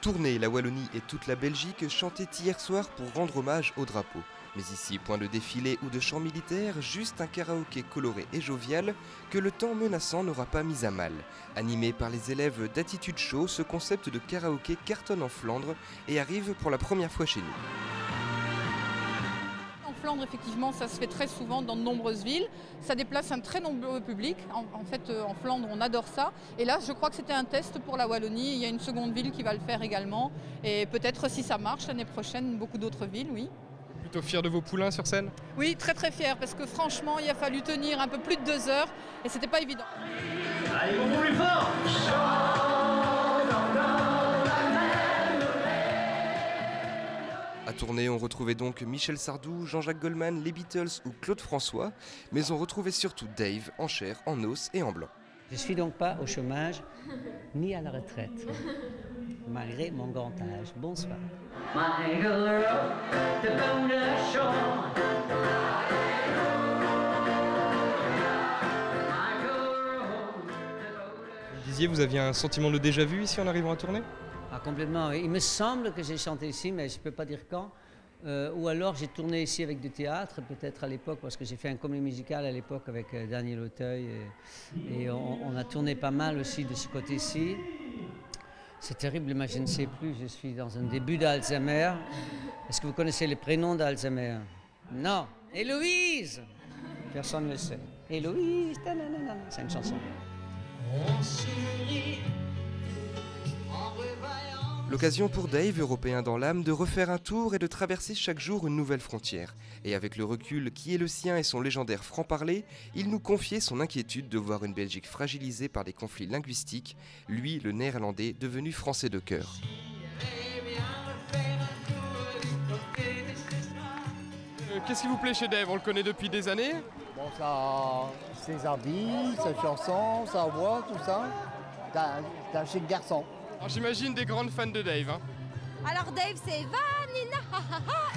Tournai, la Wallonie et toute la Belgique chantaient hier soir pour rendre hommage au drapeau. Mais ici, point de défilé ou de chant militaire, juste un karaoké coloré et jovial que le temps menaçant n'aura pas mis à mal. Animé par les élèves d'Attitude Show, ce concept de karaoké cartonne en Flandre et arrive pour la première fois chez nous. En Flandre, effectivement, ça se fait très souvent dans de nombreuses villes. Ça déplace un très nombreux public. En fait, en Flandre, on adore ça. Et là, je crois que c'était un test pour la Wallonie. Il y a une seconde ville qui va le faire également. Et peut-être, si ça marche, l'année prochaine, beaucoup d'autres villes, oui. Plutôt fier de vos poulains sur scène? Oui, très très fier, parce que franchement, il a fallu tenir un peu plus de 2 heures. Et c'était pas évident. Allez, beaucoup plus fort! À Tournai, on retrouvait donc Michel Sardou, Jean-Jacques Goldman, les Beatles ou Claude François, mais on retrouvait surtout Dave en chair, en os et en blanc. Je ne suis donc pas au chômage ni à la retraite, malgré mon grand âge. Bonsoir. Vous disiez, vous aviez un sentiment de déjà-vu ici en arrivant à Tournai? Ah, complètement, oui. Il me semble que j'ai chanté ici, mais je ne peux pas dire quand. Ou alors j'ai tourné ici avec du théâtre, peut-être à l'époque, parce que j'ai fait un comédie musicale à l'époque avec Daniel Auteuil. Et on a tourné pas mal aussi de ce côté-ci. C'est terrible, mais je ne sais plus, je suis dans un début d'Alzheimer. Est-ce que vous connaissez les prénoms d'Alzheimer? Non. Héloïse! Personne ne le sait. Héloïse, c'est une chanson. L'occasion pour Dave, européen dans l'âme, de refaire un tour et de traverser chaque jour une nouvelle frontière. Et avec le recul qui est le sien et son légendaire franc-parler, il nous confiait son inquiétude de voir une Belgique fragilisée par des conflits linguistiques, lui, le néerlandais, devenu français de cœur. Qu'est-ce qui vous plaît chez Dave? On le connaît depuis des années. Bon, ça, ses habits, ses chansons, sa voix, tout ça. C'est un chic garçon. Alors j'imagine des grandes fans de Dave. Alors Dave, c'est Vanilla, ha, ha, ha.